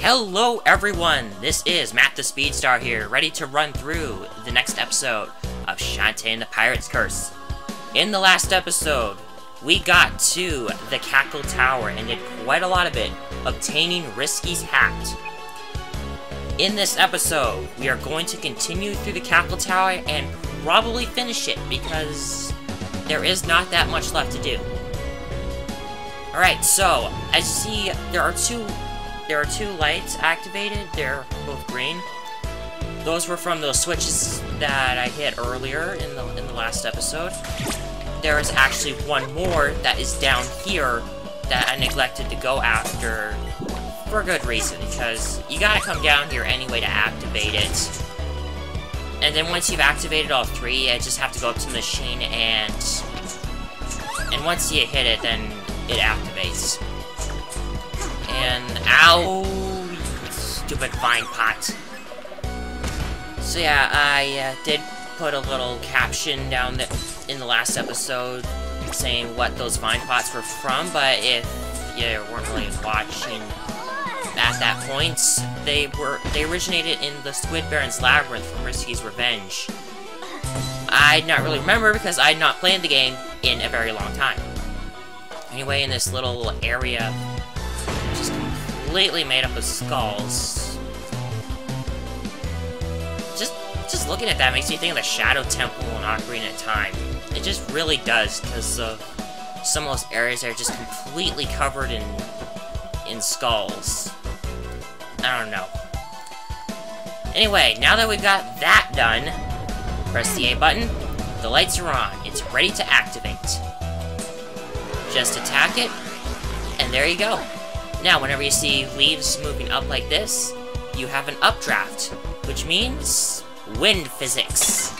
Hello everyone, this is Matt the Speedstar here, ready to run through the next episode of Shantae and the Pirate's Curse. In the last episode, we got to the Cackle Tower and did quite a lot of it, obtaining Risky's hat. In this episode, we are going to continue through the Cackle Tower and probably finish it because there is not that much left to do. Alright, so, as you see, there are two lights activated. They're both green. Those were from those switches that I hit earlier in the last episode. There is actually one more that is down here that I neglected to go after for a good reason, because you gotta come down here anyway to activate it. And then once you've activated all three, you just have to go up to the machine and once you hit it, then it activates. And ow, stupid vine pot. So yeah, I did put a little caption down in the last episode saying what those vine pots were from, but if you weren't really watching at that point, they originated in the Squid Baron's Labyrinth from Risky's Revenge. I'd not really remember because I'd not played the game in a very long time. Anyway, in this little area, just completely made up of skulls. Just looking at that makes me think of the Shadow Temple in Ocarina of Time. It just really does, because some of those areas are just completely covered in skulls. I don't know. Anyway, now that we've got that done, press the A button, the lights are on, it's ready to activate. Just attack it, and there you go. Now, whenever you see leaves moving up like this, you have an updraft, which means wind physics.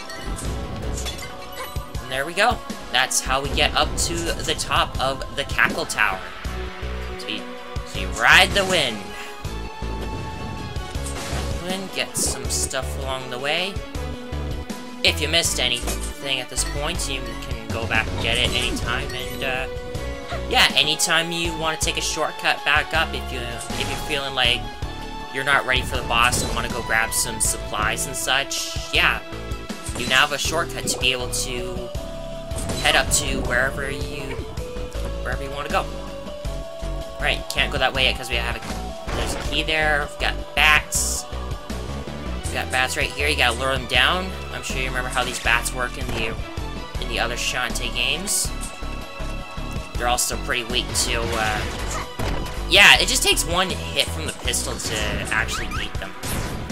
And there we go. That's how we get up to the top of the Cackle Tower. So you ride the wind. And get some stuff along the way. If you missed anything at this point, you can go back and get it anytime, and yeah, anytime you want to take a shortcut back up, if you're feeling like you're not ready for the boss and want to go grab some supplies and such, yeah, you now have a shortcut to be able to head up to wherever you want to go. Right, can't go that way yet because there's a key there. We've got bats. We've got bats right here. You gotta lure them down. I'm sure you remember how these bats work in the other Shantae games. They're also pretty weak to, yeah, it just takes one hit from the pistol to actually beat them.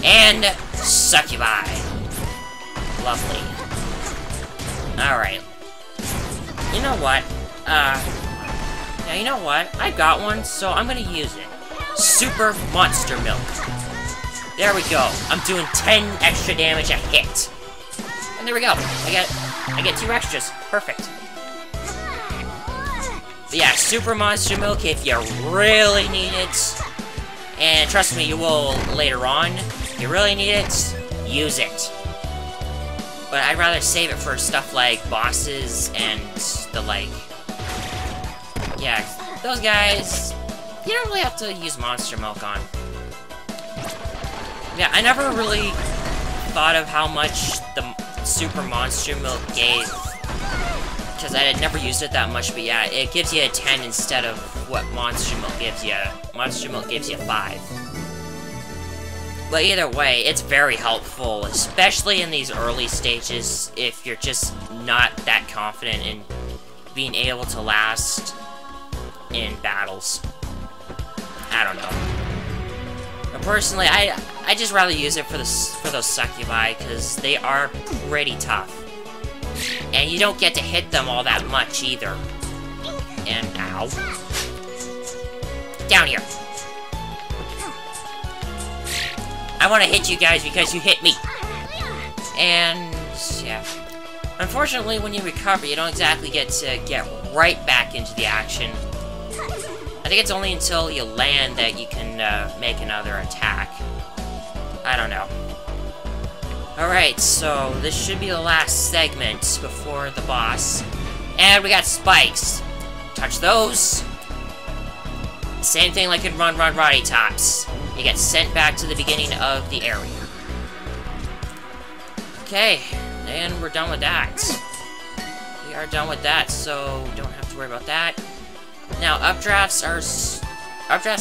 And succubi. Lovely. Alright. You know what? Yeah, you know what? I got one, so I'm gonna use it. Super Monster Milk. There we go. I'm doing 10 extra damage a hit. And there we go. I get 2 extras. Perfect. But yeah, Super Monster Milk if you really need it. And trust me, you will later on. If you really need it, use it. But I'd rather save it for stuff like bosses and the like. Yeah, those guys, you don't really have to use Monster Milk on. Yeah, I never really thought of how much the Super Monster Milk gave, because I had never used it that much, but yeah, it gives you a 10 instead of what Monster Milk gives you. Monster Milk gives you 5. But either way, it's very helpful, especially in these early stages, if you're just not that confident in being able to last in battles. I don't know. But personally, I just rather use it for those succubi, because they are pretty tough. And you don't get to hit them all that much either. And ow. Down here. I want to hit you guys because you hit me. And yeah. Unfortunately, when you recover, you don't exactly get to get right back into the action. I think it's only until you land that you can make another attack. I don't know. Alright, so this should be the last segment before the boss. And we got spikes. Touch those. Same thing like in Run Run Roddy Tops. you get sent back to the beginning of the area. Okay, and we're done with that. We are done with that, so don't have to worry about that. Now, updrafts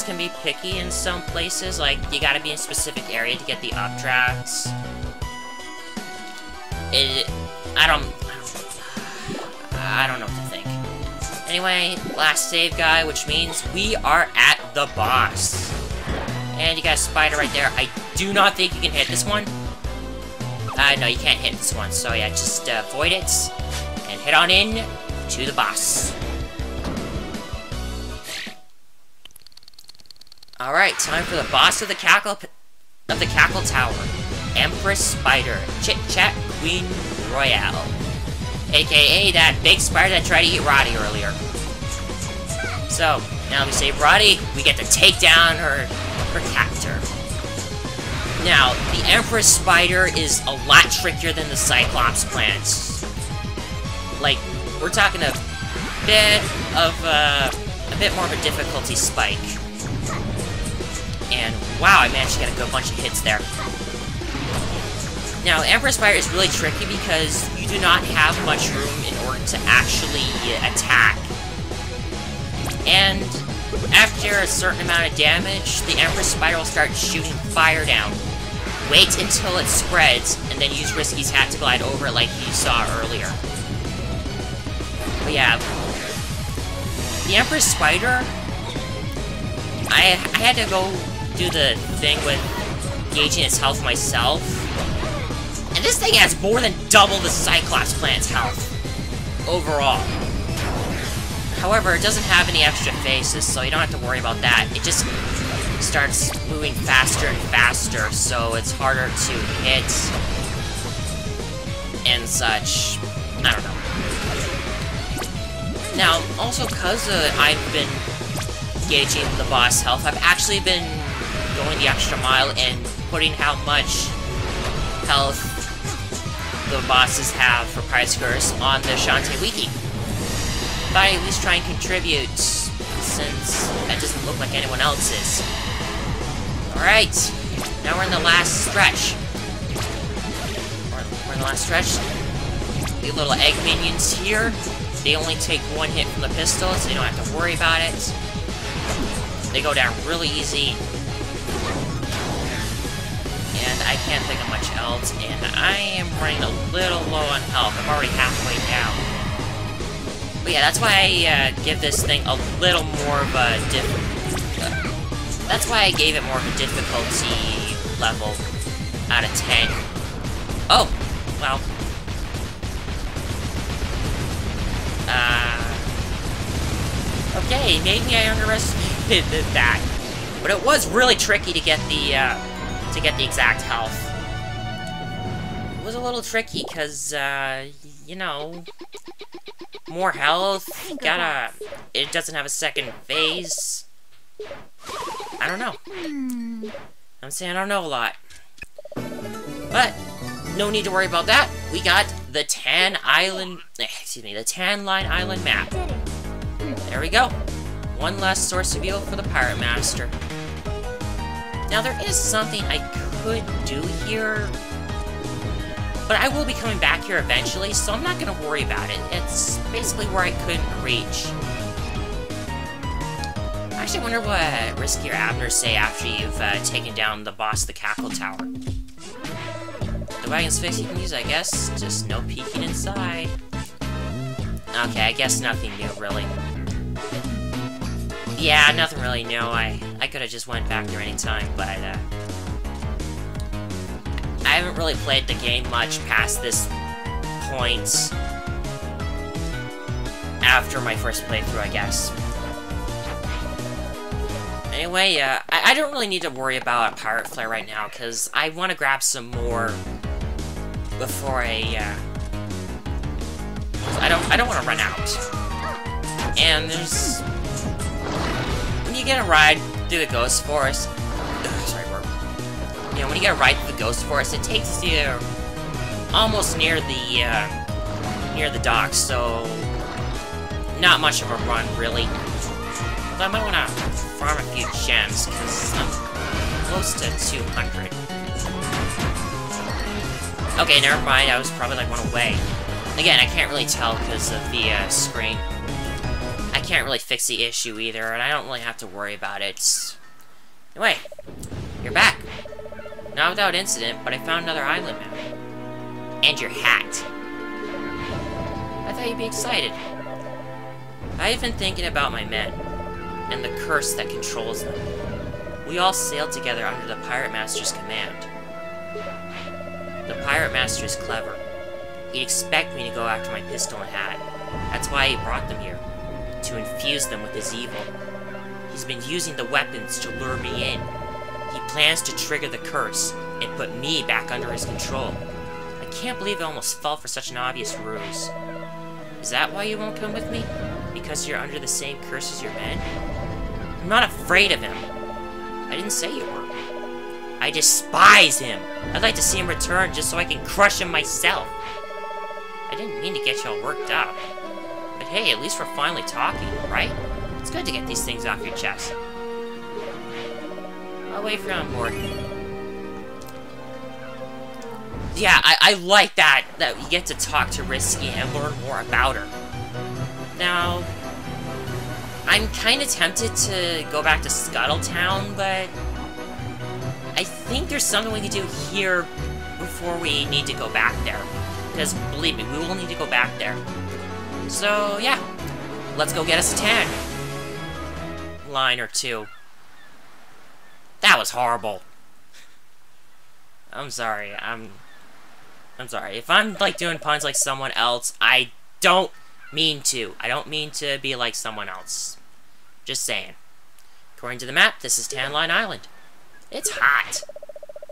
can be picky in some places, like, you gotta be in a specific area to get the updrafts. I don't know what to think. Anyway, last save guy, which means we are at the boss. And you got a spider right there. I do not think you can hit this one. No, you can't hit this one, so yeah, just avoid it, and head on in to the boss. Alright, time for the boss of the Cackle Tower. Empress Spider, Chit Chat Queen Royale. AKA that big spider that tried to eat Roddy earlier. So, now we save Roddy, we get to take down her captor. Now, the Empress Spider is a lot trickier than the Cyclops plants. Like, we're talking a bit more of a difficulty spike. And wow, I managed to get a good bunch of hits there. Now, Empress Spider is really tricky because you do not have much room in order to actually attack. And after a certain amount of damage, the Empress Spider will start shooting fire down. Wait until it spreads, and then use Risky's hat to glide over it like you saw earlier. But yeah, the Empress Spider, I had to go do the thing with gauging its health myself. And this thing has more than double the Cyclops plant's health overall. However, it doesn't have any extra faces, so you don't have to worry about that. It just starts moving faster and faster, so it's harder to hit and such. I don't know. Now, also because I've been gauging the boss health, I've actually been going the extra mile and putting how much health the bosses have for Pirate's Curse on the Shantae wiki. Thought I'd at least try and contribute, since that doesn't look like anyone else's. Alright, now we're in the last stretch. We're in the last stretch. The little egg minions here, they only take one hit from the pistol, so you don't have to worry about it. They go down really easy. And I can't think of much else, and I am running a little low on health. I'm already halfway down. But yeah, that's why I give this thing a little more of a that's why I gave it more of a difficulty level out of 10. Oh, well. Okay, maybe I underestimated that. But it was really tricky to get the exact health. It was a little tricky, because, you know, more health, it doesn't have a second phase. I don't know. I'm saying I don't know a lot. But, no need to worry about that. We got the Tan Line Island map. There we go. One less source of yield for the Pirate Master. Now, there is something I could do here, but I will be coming back here eventually, so I'm not going to worry about it. It's basically where I couldn't reach. I actually wonder what Risky or Abner say after you've taken down the boss of the Cackle Tower. The wagon's face you can use, I guess. Just no peeking inside. Okay, I guess nothing new, really. Yeah, nothing really new. I could have just went back there anytime, but I haven't really played the game much past this point after my first playthrough, I guess. Anyway, I don't really need to worry about a Pirate Flare right now, because I want to grab some more before I don't want to run out. And there's... when you get a ride through the Ghost Forest... you know, when you get a ride through the Ghost Forest, it takes you almost near the docks, so... not much of a run, really. Although I might want to farm a few gems, because close to 200. Okay, never mind. I was probably like one away. Again, I can't really tell because of the screen. I can't really fix the issue either, and I don't really have to worry about it. Anyway, you're back. Not without incident, but I found another island map. And your hat. I thought you'd be excited. I've been thinking about my men, and the curse that controls them. We all sailed together under the Pirate Master's command. The Pirate Master is clever. He'd expect me to go after my pistol and hat. That's why he brought them here, to infuse them with his evil. He's been using the weapons to lure me in. He plans to trigger the curse and put me back under his control. I can't believe I almost fell for such an obvious ruse. Is that why you won't come with me? Because you're under the same curse as your men? I'm not afraid of him. I didn't say you were. I despise him. I'd like to see him return just so I can crush him myself. I didn't mean to get you all worked up. But hey, at least we're finally talking, right? It's good to get these things off your chest. I'll wait for you on board. Yeah, I like that we get to talk to Risky and learn more about her. Now, I'm kind of tempted to go back to Scuttletown, but I think there's something we can do here before we need to go back there. Because, believe me, we will need to go back there. So, yeah. Let's go get us a tan. Line or two. That was horrible. I'm sorry. I'm sorry. If I'm, like, doing puns like someone else, I don't mean to. I don't mean to be like someone else. Just saying. According to the map, this is Tan Line Island. It's hot.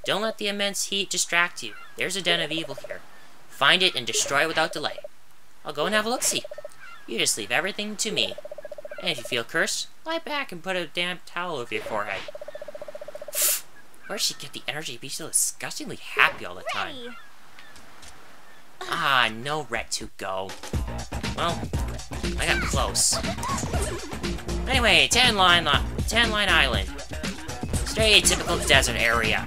Don't let the immense heat distract you. There's a den of evil here. Find it and destroy it without delay. I'll go and have a look-see. You just leave everything to me. And if you feel cursed, lie back and put a damp towel over your forehead. Where does she get the energy to be so disgustingly happy all the time? Ah, no ret to go. Well, I got close. Anyway, Tan Line Island. Straight typical desert area.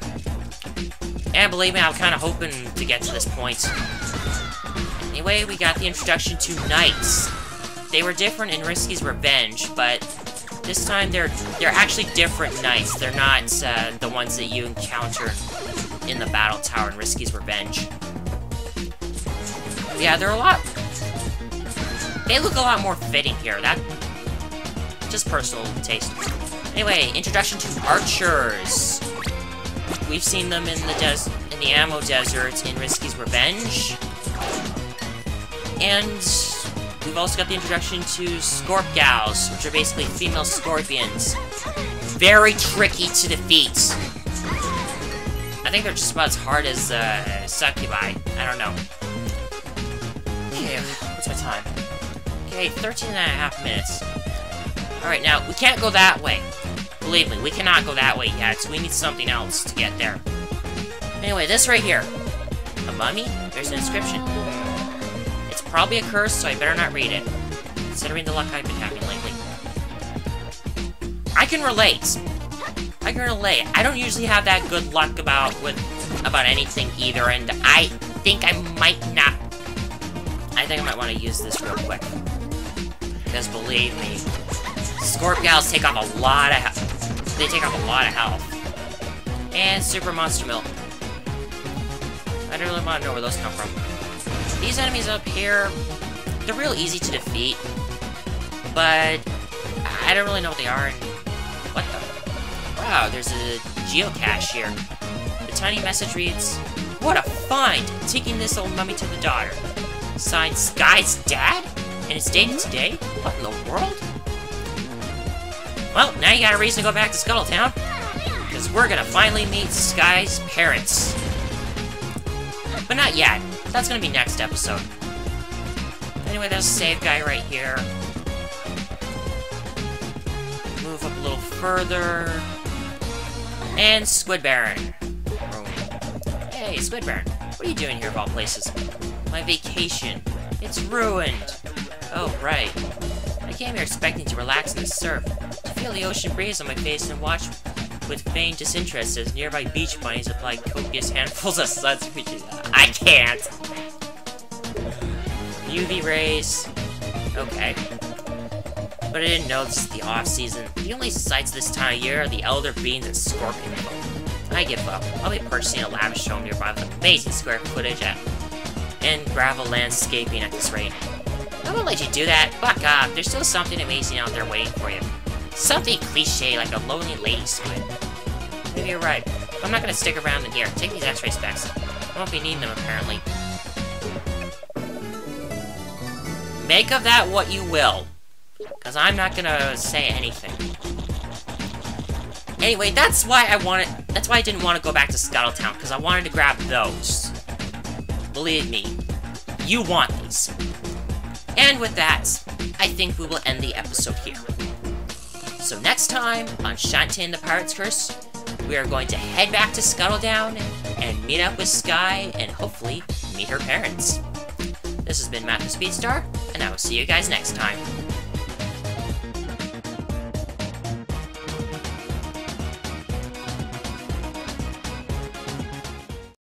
And believe me, I was kind of hoping to get to this point. Anyway, we got the introduction to knights. They were different in Risky's Revenge, but this time they're actually different knights. They're not the ones that you encounter in the battle tower in Risky's Revenge. Yeah, they're a lot... They look a lot more fitting here. That... Just personal taste. Anyway, introduction to archers. We've seen them in the ammo desert in Risky's Revenge. And we've also got the introduction to Scorp Gals, which are basically female scorpions. Very tricky to defeat. I think they're just about as hard as Succubi. I don't know. Okay, what's my time? Okay, 13 and a half minutes. Alright, now, we can't go that way. Believe me, we cannot go that way yet, so we need something else to get there. Anyway, this right here. A mummy? There's an inscription. It's probably a curse, so I better not read it, considering the luck I've been having lately. I can relate. I can relate. I don't usually have that good luck about anything either, and I think I might not... I think I might want to use this real quick. Because believe me, Scorp Gals take off a lot of health. They take off a lot of health. And Super Monster Milk. I don't really want to know where those come from. These enemies up here, they're real easy to defeat. But I don't really know what they are. And what the? Wow, there's a geocache here. The tiny message reads, "What a find! Taking this old mummy to the daughter." Signed, Sky's dad? And it's dated today? What in the world? Well, now you got a reason to go back to Scuttletown. Because we're gonna finally meet Sky's parents. But not yet. That's gonna be next episode. Anyway, there's a save guy right here. Move up a little further. And Squid Baron. Hey, Squid Baron. What are you doing here of all places? My vacation. It's ruined. Oh, right. I came here expecting to relax in the surf, to feel the ocean breeze on my face and watch with feigned disinterest as nearby beach bunnies apply copious handfuls of sunscreen. I can't! UV rays. Okay. But I didn't know this is the off-season. The only sights this time of year are the elder beans and scorpion folk. I give up. I'll be purchasing a lavish home nearby with amazing square footage and gravel landscaping at this rate. I won't let you do that. Fuck off. There's still something amazing out there waiting for you. Something cliche like a lonely lady squid. Maybe you're right. But I'm not gonna stick around in here. Take these x-ray specs. I won't be needing them, apparently. Make of that what you will. Because I'm not gonna say anything. Anyway, that's why I didn't want to go back to Scuttletown, because I wanted to grab those. Believe me, you want these. And with that, I think we will end the episode here. So next time on Shantae and the Pirate's Curse, we are going to head back to Scuttletown and meet up with Sky and hopefully meet her parents. This has been Matt the Speedstar, and I will see you guys next time.